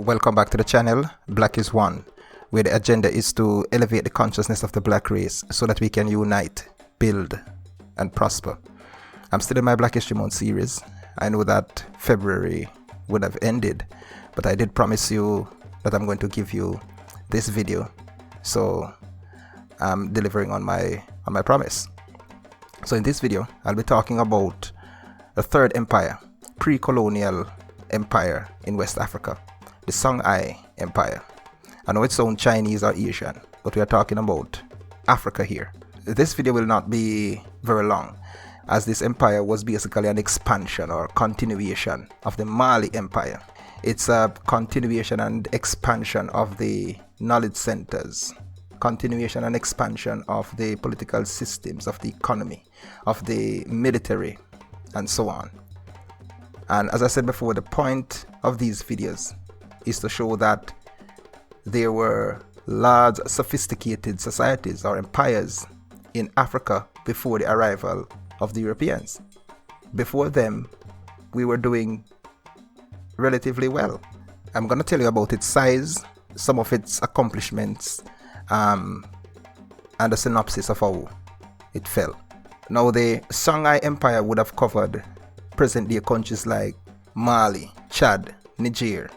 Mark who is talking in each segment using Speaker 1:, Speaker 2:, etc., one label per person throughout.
Speaker 1: Welcome back to the channel, Black is One, where the agenda is to elevate the consciousness of the black race so that we can unite, build, and prosper. I'm still in my Black History Month series. I know that February would have ended, but I did promise you that I'm going to give you this video, so I'm delivering on my promise. So in this video, I'll be talking about the third empire, pre-colonial empire in West Africa, the Songhai Empire. I know it sounds Chinese or Asian, but we are talking about Africa here. This video will not be very long, as this empire was basically an expansion or continuation of the Mali Empire. It's a continuation and expansion of the knowledge centers, continuation and expansion of the political systems, of the economy, of the military, and so on. And as I said before, the point of these videos is to show that there were large sophisticated societies or empires in Africa before the arrival of the Europeans. Before them, we were doing relatively well. I'm going to tell you about its size, some of its accomplishments, and a synopsis of how it fell. Now, the Songhai Empire would have covered present-day countries like Mali, Chad, Niger,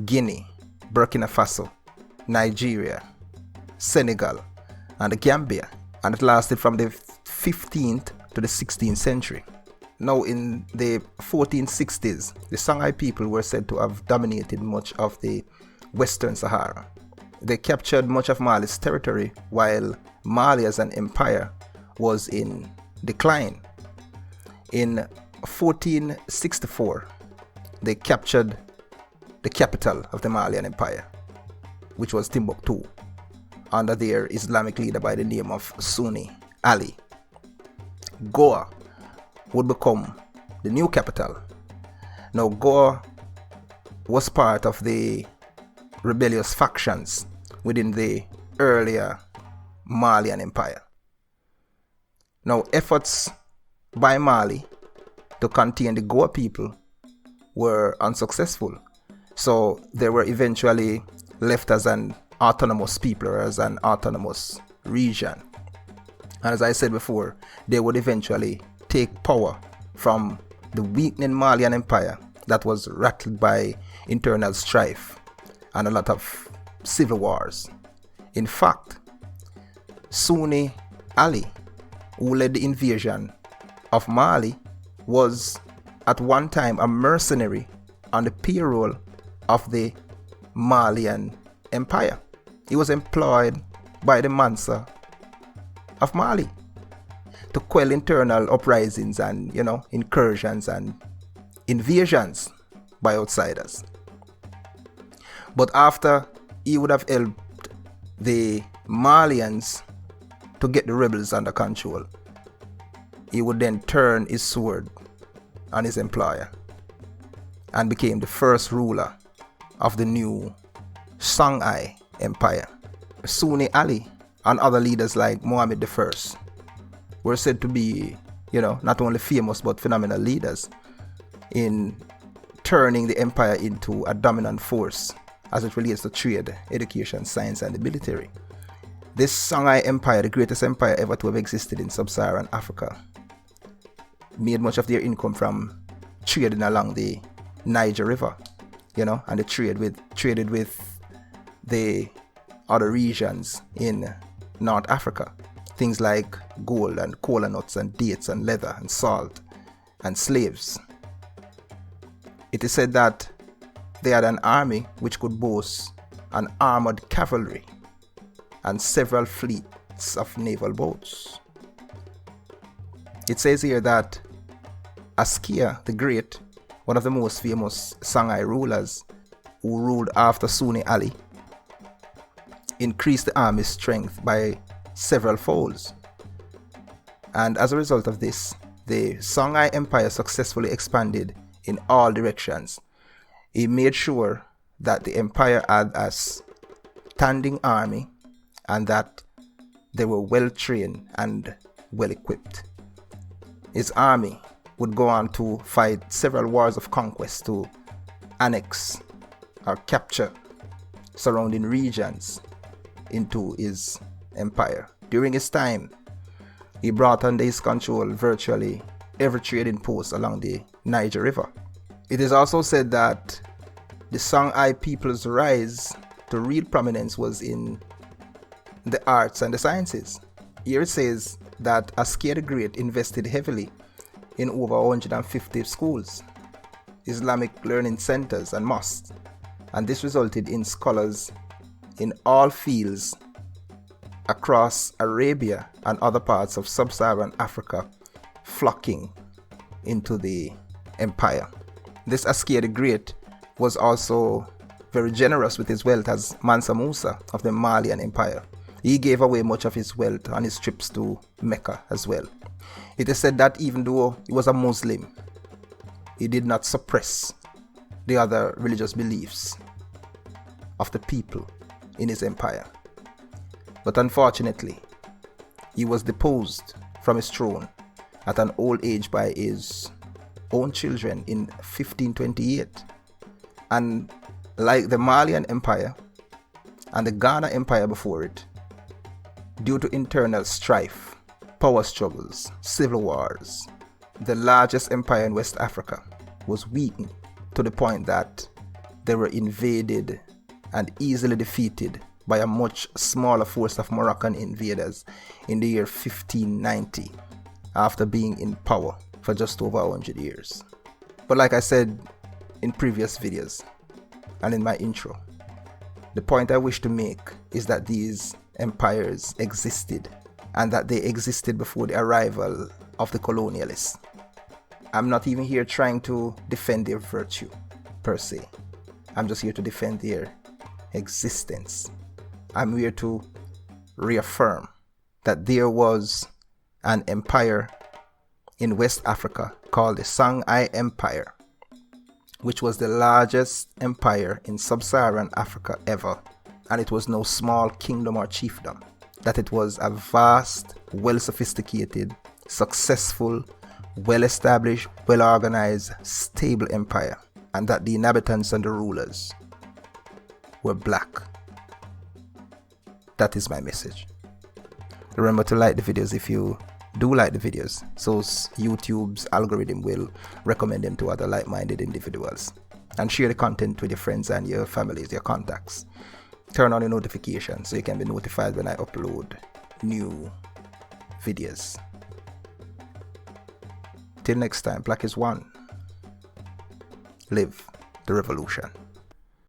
Speaker 1: Guinea, Burkina Faso, Nigeria, Senegal, and Gambia, and it lasted from the 15th to the 16th century. Now, in the 1460s, the Songhai people were said to have dominated much of the Western Sahara. They captured much of Mali's territory, while Mali as an empire was in decline. In 1464, they captured the capital of the Malian Empire, which was Timbuktu, under their Islamic leader by the name of Sunni Ali. Goa would become the new capital. Now, Goa was part of the rebellious factions within the earlier Malian Empire. Now, efforts by Mali to contain the Goa people were unsuccessful, so they were eventually left as an autonomous people or as an autonomous region. And as I said before, they would eventually take power from the weakening Malian Empire that was rattled by internal strife and a lot of civil wars. In fact, Sunni Ali, who led the invasion of Mali, was at one time a mercenary on the payroll of the Malian Empire. He was employed by the Mansa of Mali to quell internal uprisings and, incursions and invasions by outsiders. But after he would have helped the Malians to get the rebels under control, he would then turn his sword on his employer and became the first ruler of the new Songhai Empire. Sunni Ali and other leaders like Mohammed I were said to be, not only famous but phenomenal leaders in turning the empire into a dominant force as it relates to trade, education, science, and the military. This Songhai Empire, the greatest empire ever to have existed in sub-Saharan Africa, made much of their income from trading along the Niger River, and they traded with the other regions in North Africa. Things like gold and cola nuts and dates and leather and salt and slaves. It is said that they had an army which could boast an armored cavalry and several fleets of naval boats. It says here that Askia the Great, one of the most famous Songhai rulers who ruled after Sunni Ali, increased the army's strength by several folds. And as a result of this, the Songhai Empire successfully expanded in all directions. He made sure that the empire had a standing army and that they were well trained and well equipped. His army would go on to fight several wars of conquest to annex or capture surrounding regions into his empire. During his time, he brought under his control virtually every trading post along the Niger River. It is also said that the Songhai people's rise to real prominence was in the arts and the sciences. Here it says that Askia the Great invested heavily in over 150 schools, Islamic learning centers and mosques, and this resulted in scholars in all fields across Arabia and other parts of sub-Saharan Africa flocking into the empire. This Askia the Great was also very generous with his wealth as Mansa Musa of the Malian Empire. He gave away much of his wealth on his trips to Mecca as well. It is said that even though he was a Muslim, he did not suppress the other religious beliefs of the people in his empire. But unfortunately, he was deposed from his throne at an old age by his own children in 1528. And like the Malian Empire and the Ghana Empire before it, due to internal strife, power struggles, civil wars, the largest empire in West Africa was weakened to the point that they were invaded and easily defeated by a much smaller force of Moroccan invaders in the year 1590, after being in power for just over 100 years. But like I said in previous videos and in my intro, the point I wish to make is that these empires existed, and that they existed before the arrival of the colonialists. I'm not even here trying to defend their virtue per se. I'm just here to defend their existence. I'm here to reaffirm that there was an empire in West Africa called the Songhai Empire, which was the largest empire in sub-Saharan Africa ever, and it was no small kingdom or chiefdom. That it was a vast, well-sophisticated, successful, well-established, well-organized, stable empire, and that the inhabitants and the rulers were black. That is my message. Remember to like the videos if you do like the videos, so YouTube's algorithm will recommend them to other like-minded individuals. And share the content with your friends and your families, your contacts. Turn on your notifications so you can be notified when I upload new videos. Till next time, Black is one. Live the revolution.